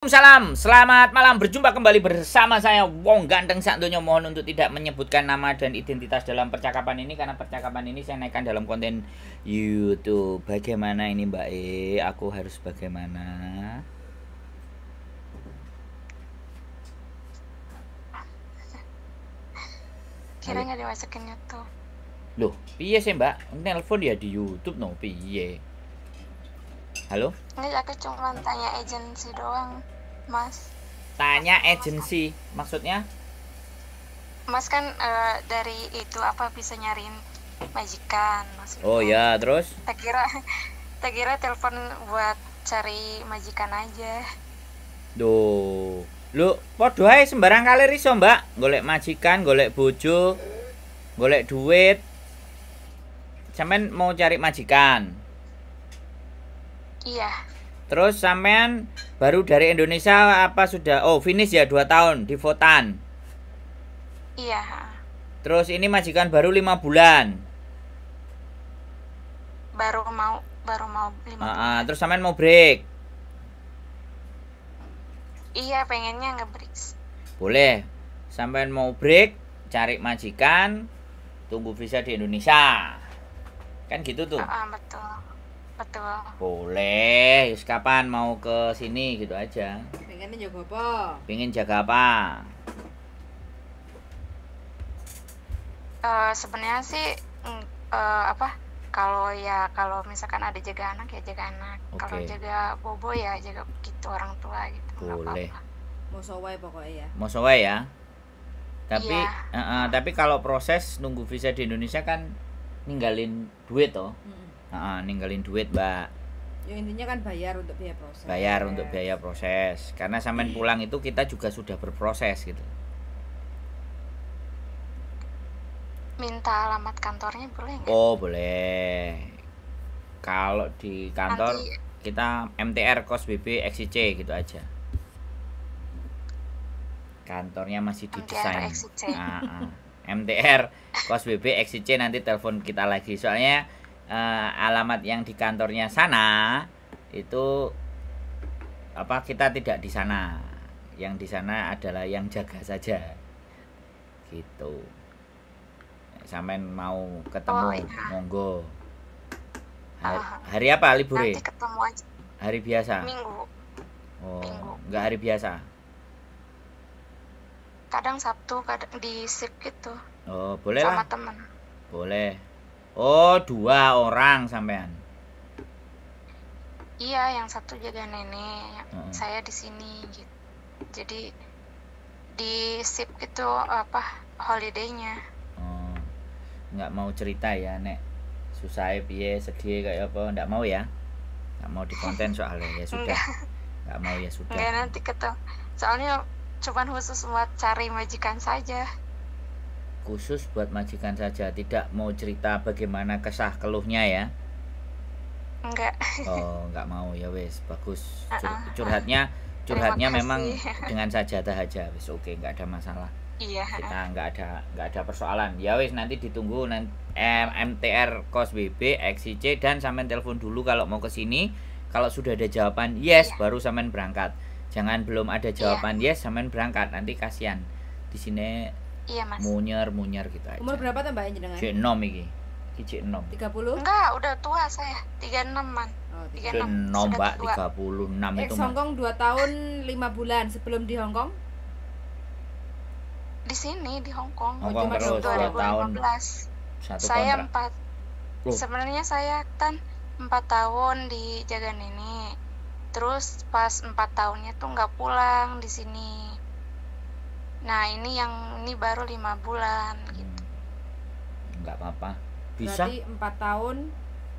Salam, selamat malam. Berjumpa kembali bersama saya Wong Ganteng sak donya. Mohon untuk tidak menyebutkan nama dan identitas dalam percakapan ini karena percakapan ini saya naikkan dalam konten YouTube. Bagaimana ini Mbak E? Aku harus bagaimana? Kira nggak dimasukin YouTube. Loh, piye sih Mbak? Nelpon ya di YouTube no, piye? Halo? Enggak, aku cuma tanya agensi doang, Mas. Tanya agensi, maksudnya? Mas kan dari itu apa bisa nyariin majikan, maksudnya. Oh ya, terus? Tak kira telepon buat cari majikan aja. Duh, lu podo ae sembarang kali iso, Mbak. Golek majikan, golek bojo, golek duit. Sampean mau cari majikan. Iya. Terus sampean baru dari Indonesia apa sudah? Oh, finish ya 2 tahun di Votan. Iya. Terus ini majikan baru 5 bulan. Baru mau 5 bulan. Terus sampean mau break. Iya, pengennya nge-break. Boleh. Sampean mau break, cari majikan, tunggu visa di Indonesia. Kan gitu tuh. Betul. Boleh. Kapan mau ke sini gitu aja. Pengen jaga apa? Pengen jaga apa? Sebenarnya sih kalau misalkan ada jaga anak ya jaga anak. Oke. Kalau jaga bobo ya jaga gitu orang tua gitu. Boleh. Mau sowai pokoknya ya. Mau sowai ya. Tapi Iya. tapi kalau proses nunggu visa di Indonesia kan ninggalin duit toh. Ninggalin duit, Mbak. Ya intinya kan bayar untuk biaya proses. Bayar untuk biaya proses. Karena sampean pulang itu kita juga sudah berproses gitu. Minta alamat kantornya boleh nggak? Oh, boleh. Kalau di kantor kita MTR Kos BB XIC gitu aja. Kantornya masih didesain. MTR Kos BB XIC nanti telepon kita lagi. Soalnya alamat yang di kantornya sana itu kita tidak di sana. Yang di sana adalah yang jaga saja. Gitu. Sampean mau ketemu monggo. Hari apa libur? Nanti ketemu aja. Hari biasa. Minggu. Oh, Minggu. enggak hari biasa. Kadang Sabtu, kadang di shift gitu. Oh, boleh sama lah. temen. Boleh. Oh, 2 orang sampean. Iya, yang satu jaga nenek, saya di sini gitu. Jadi di shift gitu holiday-nya. Oh. Enggak mau cerita ya, Nek. Susah piye, sedih kayak apa? Enggak mau ya? Enggak mau di konten soalnya ya sudah. Enggak mau ya sudah. Enggak, nanti ketemu. Soalnya cuman khusus buat cari majikan saja. Khusus buat majikan saja, tidak mau cerita bagaimana kesah keluhnya ya? Enggak. Oh, enggak mau ya wes, bagus. Curhatnya memang dengan sajadah aja, wes oke, enggak ada masalah. Iya. Kita enggak ada persoalan. Ya wes, nanti ditunggu MTR Kos BB XIC dan sampean telepon dulu kalau mau ke sini. Kalau sudah ada jawaban yes, baru sampean berangkat. Jangan belum ada jawaban yes, sampean berangkat, nanti kasihan. Di sini Iya, Mas. munyer gitu aja. Umur berapa tuh Mbak jenengan? Cek 6 iki. Iki cek 6. 30? Enggak, udah tua saya. 36-an. Oh, 6 36. Mbak, tua. 36 itu. Hong Kong 2 tahun 5 bulan sebelum di Hong Kong? Di sini di Hong Kong. Hong Kong terus 2 tahun. 2015. Satu Saya kontrak. 4. Sebenarnya saya kan 4 tahun di jaga nenek. Terus pas 4 tahunnya tuh nggak pulang di sini. Nah, ini baru 5 bulan gitu. Enggak apa-apa. Bisa? Berarti 4 tahun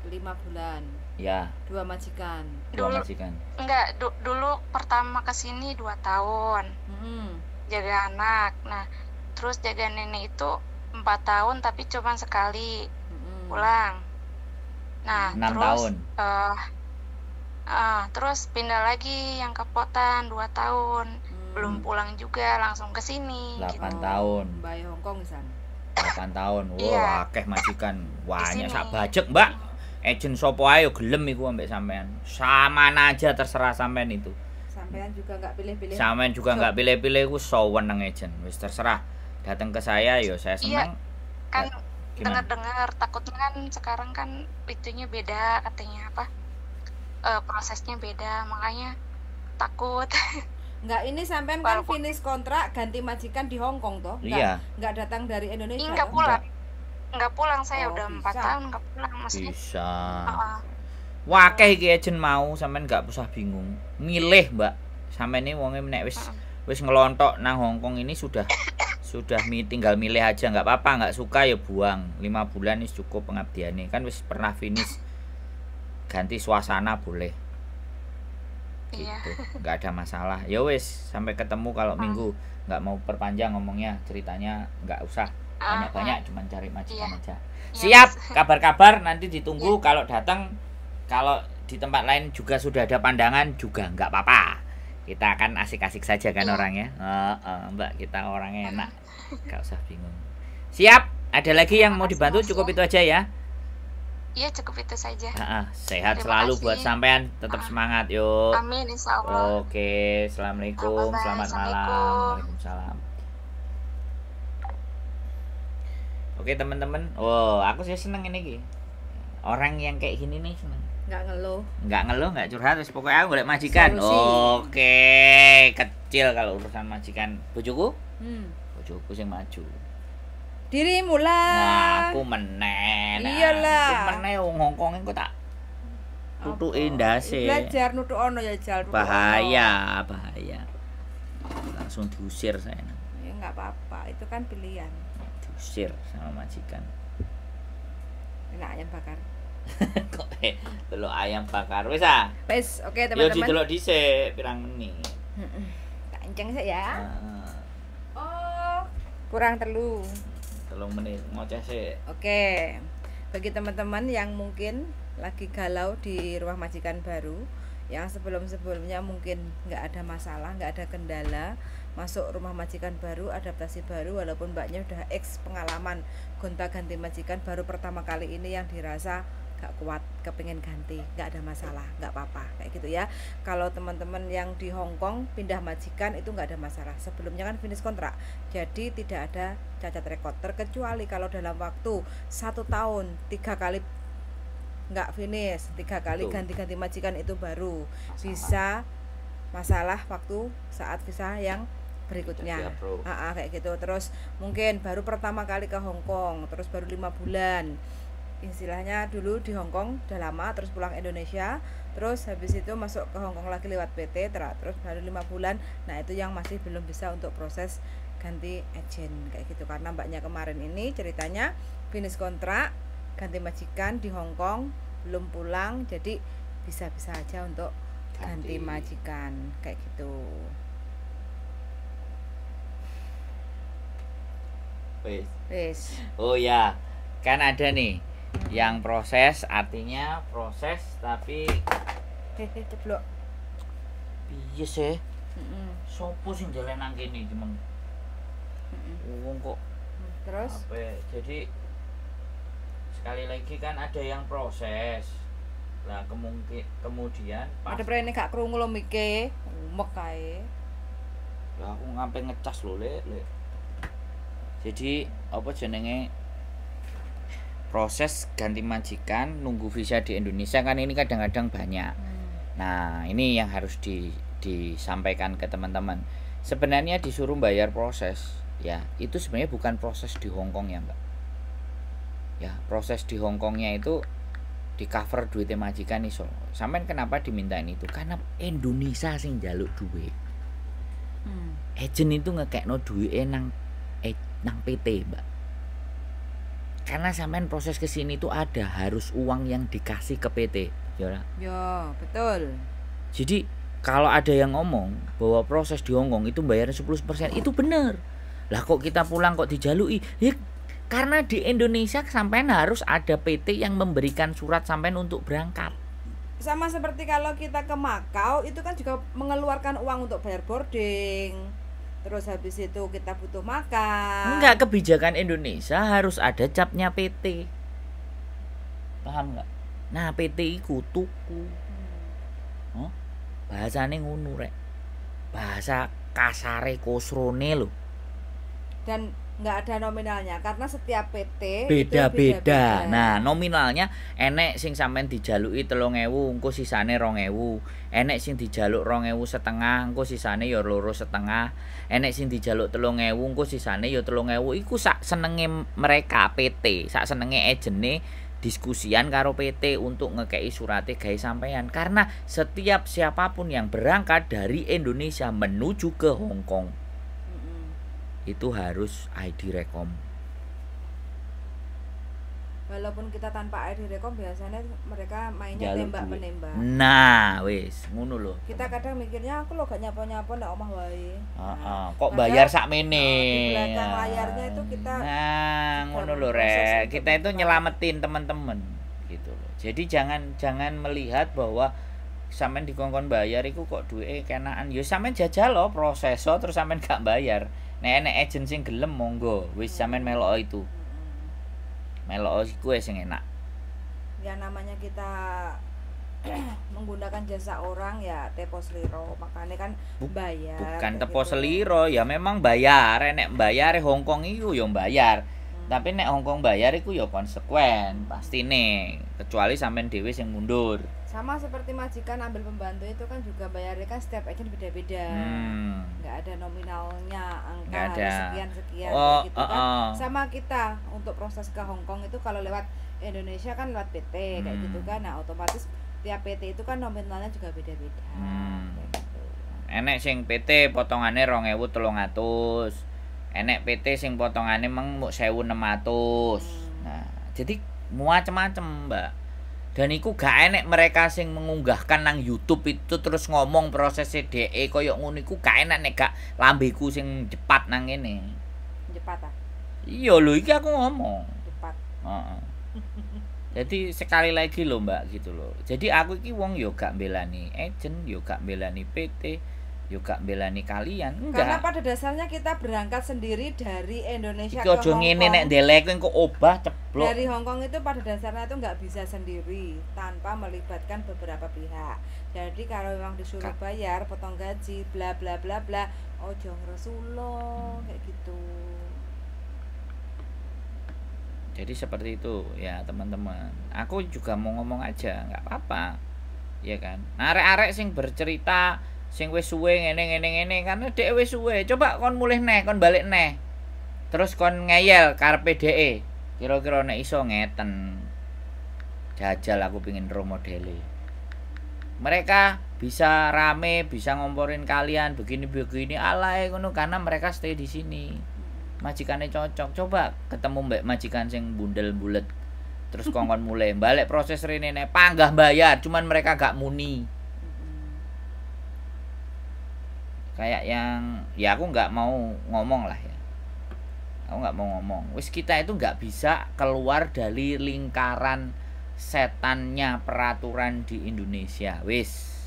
5 bulan. Ya. 2 majikan. 2 majikan. Enggak, dulu pertama ke sini 2 tahun. Jaga anak. Nah, terus jaga nenek itu 4 tahun tapi cuma sekali pulang. Nah, 6 terus tahun. Terus pindah lagi yang ke Potan 2 tahun. Belum pulang juga, langsung ke sini 8 gitu. tahun. Mbak Hong Kong san. 8 tahun. Wow, Iya. akeh majikan. Banyak Di sini. sak bajek, Mbak. Ejen sopo ae yo gelem iku ambek sampean. Samana aja terserah sampean itu. Sampean juga nggak pilih-pilih. Sampean juga nggak pilih-pilih, ku seweneng ejen. Wis terserah. Datang ke saya, yo saya seneng. Kan Gimana? dengar takutnya kan sekarang kan itunya beda katanya apa? Prosesnya beda, makanya takut. Nggak, ini sampean kan Walaupun- finish kontrak ganti majikan di Hong Kong toh? Iya. Nggak datang dari Indonesia. Iya, nggak toh? pulang. Nggak pulang, saya Oh, udah 4 bisa. tahun nggak pulang maksudnya. Bisa. Heeh. Wakeh iki ejen mau, sampean nggak usah bingung. Milih, Mbak. Sampean ini wonge nek wis ngelontok nang Hong Kong ini sudah tinggal milih aja, nggak apa-apa, nggak suka ya buang. 5 bulan wis cukup pengabdiane. Kan wis pernah finish. Ganti suasana boleh. Iya. Gitu. Nggak ada masalah. Ya wis, sampai ketemu kalau minggu. Nggak mau perpanjang ngomongnya, ceritanya nggak usah banyak-banyak, cuman cari majikan aja. Iya, Siap, kabar-kabar nanti ditunggu. Kalau datang, kalau di tempat lain juga sudah ada pandangan juga nggak apa-apa. Kita akan asik-asik saja kan Iya. orangnya. Mbak, kita orangnya enak, nggak usah bingung. Siap. Ada lagi yang mau dibantu? Cukup itu aja ya. Iya, cukup itu saja. Sehat Terima selalu kasih. buat sampean. Tetap semangat yuk. Amin, insya Allah. Oke, assalamualaikum, Bye-bye, selamat malam. assalamualaikum. Waalaikumsalam. Oke teman-teman, aku sih seneng ini Ki. Orang yang kayak gini nih seneng. Nggak ngeluh. Nggak curhat, terus pokoknya aku golek majikan. Solusi. Oke, kecil kalau urusan majikan. Bojoku? Bojoku sing maju. Dirimu Nah, lah. aku meneh. Iyalah. Aku meneh wong Hongkong engko tak tutuki ndase. Belajar nutuk ono ya Jal. nutuk Bahaya. Langsung diusir saya. ono. Ya nggak apa-apa, itu kan pilihan. Diusir sama majikan. Enak ayam bakar. Kok delok ayam bakar wis ah. Wes, oke Yo teman-teman. didelok dhisik pirang menit. Tak enceng sih ya. Heeh. Oh, kurang telu. 3 menit ngoceh sik. Oke. Bagi teman-teman yang mungkin lagi galau di rumah majikan baru, yang sebelum-sebelumnya mungkin nggak ada masalah, nggak ada kendala, masuk rumah majikan baru, adaptasi baru, walaupun mbaknya udah pengalaman gonta-ganti majikan, baru pertama kali ini yang dirasa gak kuat, kepingin ganti, nggak ada masalah, nggak apa-apa kayak gitu ya. Kalau teman-teman yang di Hong Kong pindah majikan itu nggak ada masalah, sebelumnya kan finish kontrak, jadi tidak ada cacat rekod, terkecuali kalau dalam waktu 1 tahun 3 kali nggak finish, 3 kali Betul. ganti-ganti majikan, itu baru bisa masalah waktu saat visa yang berikutnya. Jadi, ya, bro. Kayak gitu. Terus mungkin baru pertama kali ke Hong Kong, terus baru 5 bulan, istilahnya dulu di Hong Kong udah lama, terus pulang Indonesia, terus habis itu masuk ke Hong Kong lagi lewat PT, terus baru 5 bulan. Nah itu yang masih belum bisa untuk proses ganti agent kayak gitu, karena mbaknya kemarin ini ceritanya finish kontrak, ganti majikan di Hong Kong, belum pulang, jadi bisa-bisa aja untuk ganti majikan kayak gitu. Wes. Oh ya, kan ada nih yang proses, artinya proses tapi Ceblok. piye sih? Sopo sing jalan nang kene cuman wong kok Terus apa? Jadi sekali lagi kan ada yang proses. Lah kemudian ada prene gak krungu lho mike, umek kae. lah aku ngampe ngecas lho Lek. Jadi apa jenenge proses ganti majikan nunggu visa di Indonesia kan ini kadang-kadang banyak. Nah, ini yang harus disampaikan ke teman-teman. Sebenarnya disuruh bayar proses, ya. Itu sebenarnya bukan proses di Hong Kong ya, Mbak. Ya, proses di Hong Kongnya itu di cover duitnya majikan iso. Sampean kenapa dimintain itu? Karena Indonesia sing njaluk duit. Agent itu ngekekno duitnya nang PT, Mbak. Karena sampean proses ke sini itu ada harus uang yang dikasih ke PT, ya. Ya, betul. Jadi kalau ada yang ngomong bahwa proses di Hongkong itu bayarnya 10%, itu benar. Lah kok kita pulang kok dijalui? Ya karena di Indonesia sampean harus ada PT yang memberikan surat sampean untuk berangkat. Sama seperti kalau kita ke Makau itu kan juga mengeluarkan uang untuk bayar boarding. Terus habis itu kita butuh makan. Enggak, kebijakan Indonesia harus ada capnya PT. Paham enggak? Nah, PT iku tuku. Bahasane ngono rek. bahasa kasare kosrone lho. Dan nggak ada nominalnya karena setiap PT Beda-beda. Nah, nominalnya enek sing sampean dijaluki 3.000, engko sisane 2.000. Enek sing dijaluk 2.500, engko sisane ya 2.500. Enek sing dijaluk 3.000, engko sisane ya 3.000. Iku sak senenge mereka PT, sak senenge agene diskusian karo PT untuk ngekei surate gawe sampean. Karena setiap siapapun yang berangkat dari Indonesia menuju ke Hong Kong itu harus ID Rekom. Walaupun kita tanpa ID Rekom biasanya mereka mainnya tembak menembak. Nah, wis ngono lho. Kita kadang mikirnya aku lo gak nyapa-nyapa ndak omah wae. Kok bayar sakmene. Di belakang layarnya itu kita ngono lho Rek. Kita itu nyelamatin teman-teman gitu loh. Jadi jangan melihat bahwa sampean dikongkon bayar iku kok duwe kenaan. Ya sampean jajal loh prosesor terus sampean gak bayar. Nek agent sing gelem monggo, wis sampean melok itu. Melok iku sing enak. Ya namanya kita menggunakan jasa orang ya tepo seliro, makanya kan bayar. Bukan tepo seliro, ya memang bayar. Nek bayar Hongkong iku ya bayar. Tapi nek Hongkong bayar iku ya konsekuen, pastine. Kecuali sampean dhewe sing mundur. Sama seperti majikan ambil pembantu itu kan juga bayarnya kan setiap agent beda-beda. Nggak ada nominalnya, angka sekian-sekian gitu kan. Sama kita untuk proses ke Hong Kong itu kalau lewat Indonesia kan lewat PT kayak gitu kan. Nah, otomatis tiap PT itu kan nominalnya juga beda-beda. Gitu. Enek sing PT potongane 2.300. Enek PT sing potongane mung 1.600. Nah, jadi macam-macam, Mbak. Dan iku gak enek mereka sing mengunggahkan nang YouTube itu terus ngomong proses CDE koyo ngono iku gak enak nek gak lambeku sing cepat nang ngene. Cepat ah. Iya lho iki aku ngomong. Cepat. Heeh. Jadi sekali lagi lho Mbak gitu loh. Jadi aku iki wong yo gak mbelani agent, yo gak mbelani PT, yo gak mbelani kalian. Enggak. Karena pada dasarnya kita berangkat sendiri dari Indonesia ke Hong Kong. Ngene nek ndelek engko obah ceplok. Dari Hong Kong itu pada dasarnya itu nggak bisa sendiri tanpa melibatkan beberapa pihak. Jadi kalau memang disuruh bayar, potong gaji, bla bla bla bla, ojo ngresulo kayak gitu. Jadi seperti itu ya teman-teman. Aku juga mau ngomong aja, nggak apa-apa, ya kan. Arek-arek sing bercerita sing wis suwe ngene karena dhek wis suwe. Coba kon mulih neh, kon balik neh. Terus kon ngeyel karepe dhek. Kira-kira nek iso ngeten. Jajal aku pengin ro modele. Mereka bisa rame, bisa ngomporin kalian begini-begini alae ngono karena mereka stay di sini. Majikane cocok. Coba ketemu mbak majikan sing bundel bulet. Terus kongkon mulai balik proses rene nek panggah bayar, cuman mereka gak muni. Kayak yang ya aku nggak mau ngomong lah ya, aku nggak mau ngomong. Wis kita itu nggak bisa keluar dari lingkaran setannya peraturan di Indonesia. Wis,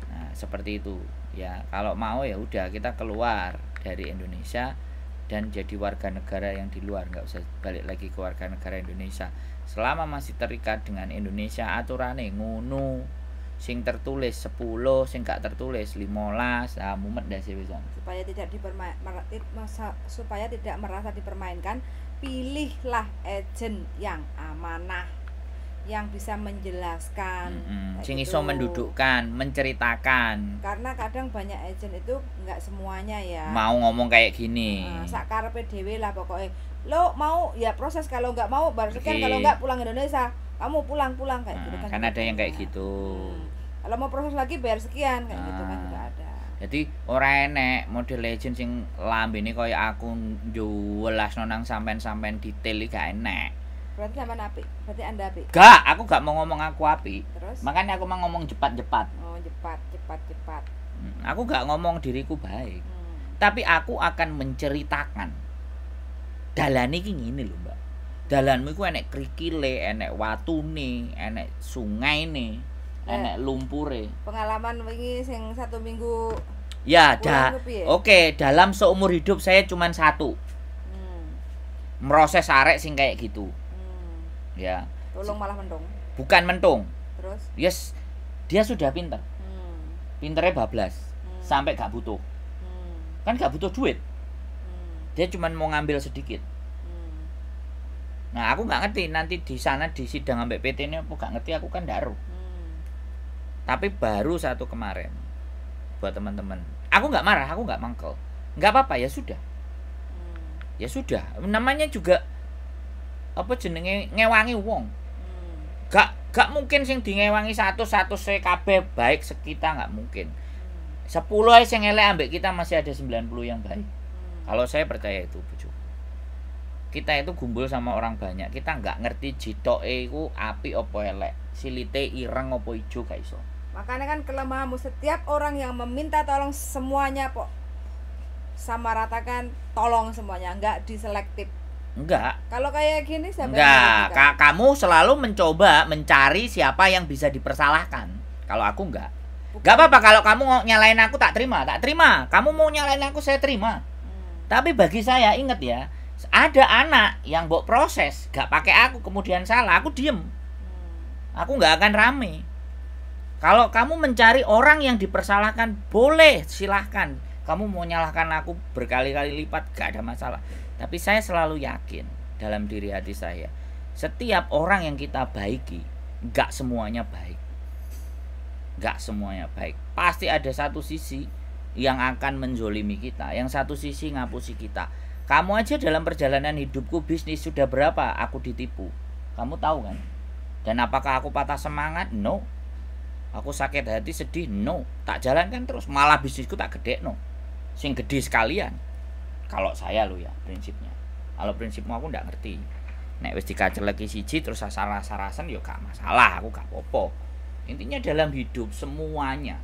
nah seperti itu ya. Kalau mau ya udah kita keluar dari Indonesia dan jadi warga negara yang di luar, nggak usah balik lagi ke warga negara Indonesia. Selama masih terikat dengan Indonesia aturannya ngono. Sing tertulis 10, sing gak tertulis 15. Ah mumet dah sih pisan. Supaya tidak merasa dipermainkan, pilihlah agent yang amanah, yang bisa menjelaskan, sing iso mendudukkan, menceritakan. Karena kadang banyak agent itu nggak semuanya ya mau ngomong kayak gini. Sak karepe dhewe lah pokoknya. Lo mau ya proses, kalau nggak mau baru sekian, kalau nggak pulang Indonesia. Kamu pulang kayak gitu kan ada yang kayak gitu. Kalau mau proses lagi bayar sekian kayak gitu kan juga ada. Jadi ora enek model legend sing lambene koyo aku njuwelasno nang sampean-sampean detail iki gak enek. Berarti sampean apik. Berarti Anda apik. Gak, aku gak mau ngomong aku apik. Terus? Makanya aku mau ngomong cepat-cepat. Oh, cepat. Aku gak ngomong diriku baik. Tapi aku akan menceritakan. Dalan iki ngene lho, Mbak. Dalanmu iku enek krikile, enek watune, enek sungaine, enek lumpure. Pengalaman wingi sing 1 minggu. Ya, Oke, dalam seumur hidup saya cuma 1. Meroses arek sing kayak gitu. Ya. Tolong malah mentung. Bukan mentung. Terus? Yes, dia sudah pintar. Pinternya bablas. sampai gak butuh. Kan gak butuh duit. Dia cuma mau ngambil sedikit. Nah, aku nggak ngerti nanti di sana di sidang sampai PT ini aku nggak ngerti, aku kan daru. Tapi baru satu kemarin buat teman-teman. Aku nggak marah, aku nggak mangkel. Nggak apa-apa, ya sudah. Ya sudah. Namanya juga apa jenenge ngewangi wong. Gak mungkin sing di ngewangi satu se kabeh baik sekita, nggak mungkin. 10 ae sing elek ambek kita masih ada 90 yang baik. Kalau saya percaya itu, bojo. Kita itu gumbul sama orang banyak, kita nggak ngerti jitoke iku api opo elek, silite ireng opo ijo gak iso. Makanya kan kelemahanmu, setiap orang yang meminta tolong semuanya kok sama ratakan tolong semuanya, nggak diselektif. Enggak. Kalau kayak gini siapa enggak, kamu selalu mencoba mencari siapa yang bisa dipersalahkan. Kalau aku enggak. Enggak apa-apa kalau kamu mau nyalain aku, tak terima. Kamu mau nyalain aku, saya terima. Tapi bagi saya, ingat ya, ada anak yang mbok proses gak pakai aku kemudian salah, aku diem. Aku nggak akan rame. Kalau kamu mencari orang yang dipersalahkan, boleh, silahkan. Kamu mau nyalahkan aku berkali-kali lipat, gak ada masalah. Tapi saya selalu yakin dalam diri hati saya, setiap orang yang kita baiki, gak semuanya baik. Gak semuanya baik. Pasti ada satu sisi yang akan menzolimi kita, yang satu sisi ngapusi kita. Kamu aja dalam perjalanan hidupku bisnis sudah berapa aku ditipu, kamu tahu kan? Dan apakah aku patah semangat? No. Aku sakit hati, sedih? No. Tak jalankan terus, malah bisnisku tak gede, no. Sing gede sekalian. Kalau saya lo ya prinsipnya. Kalau prinsipmu aku ndak ngerti. Nek wis dikaceleki siji terus asal-asarasen ya gak masalah, aku gak apa-apa. Intinya dalam hidup semuanya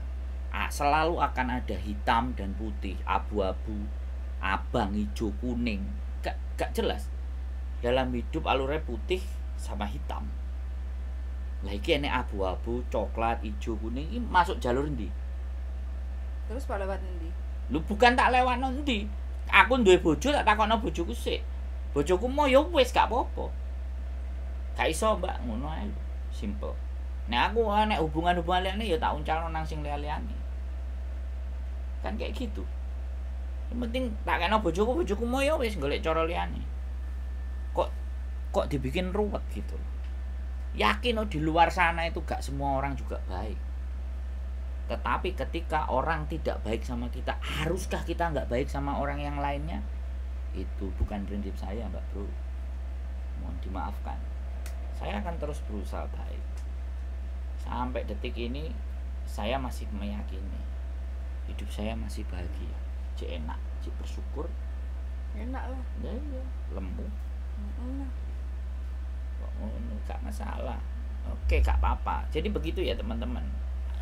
selalu akan ada hitam dan putih, abu-abu, abang, hijau, kuning. Gak jelas. Dalam hidup alurnya putih sama hitam. Lah iki enek abu-abu, coklat, hijau, kuning, ini masuk jalur ndi? Terus pak lewat ndi? Lu bukan tak lewat ndi. Aku duwe bojo tak takokno bojoku sik. Bojoku mau ya wis gak apa-apa. Gak iso, Mbak, ngono ae lho. Simple. Nek aku nek hubungan-hubungan liyane ya tak uncalno nang sing liya-liyane. Kan kayak gitu. Yang penting tak kena bojoku mau ya wis golek cara liyane. Kok dibikin ruwet gitu. Yakin di luar sana itu gak semua orang juga baik. Tetapi ketika orang tidak baik sama kita, haruskah kita nggak baik sama orang yang lainnya? Itu bukan prinsip saya, Mbak Bro. Mohon dimaafkan. Saya akan terus berusaha baik. Sampai detik ini saya masih meyakini hidup saya masih bahagia, cek enak, cek bersyukur. Enak lah. Ya, lemu. Gak masalah. Oke, gak apa-apa. Jadi begitu ya teman-teman.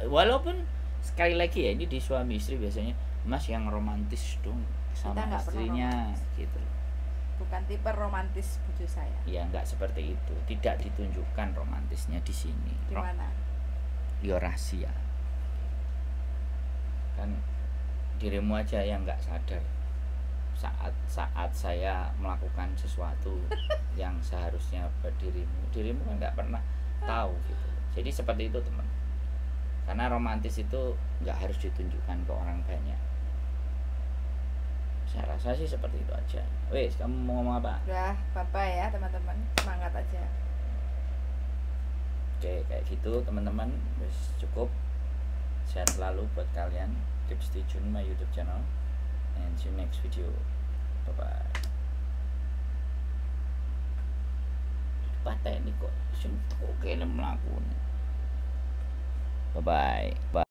Walaupun sekali lagi ya, ini di suami istri biasanya, Mas yang romantis dong sama istrinya gitu. Bukan tipe romantis bojo saya. Ya nggak seperti itu. Tidak ditunjukkan romantisnya di sini. Di mana? Ya rahasia. Kan dirimu aja yang nggak sadar saat saya melakukan sesuatu yang seharusnya dirimu kan nggak pernah tahu gitu. Jadi seperti itu teman. Karena romantis itu nggak harus ditunjukkan ke orang banyak. Saya rasa sih seperti itu aja. Wes, kamu mau ngomong apa? Udah, bye-bye ya teman-teman. Semangat aja. Oke, kayak gitu teman-teman. Wes cukup. Sehat selalu buat kalian. Keep stay tune my YouTube channel. And see you next video. Bye-bye. Patah ini kok. Oke, melakukan. Bye-bye. Bye.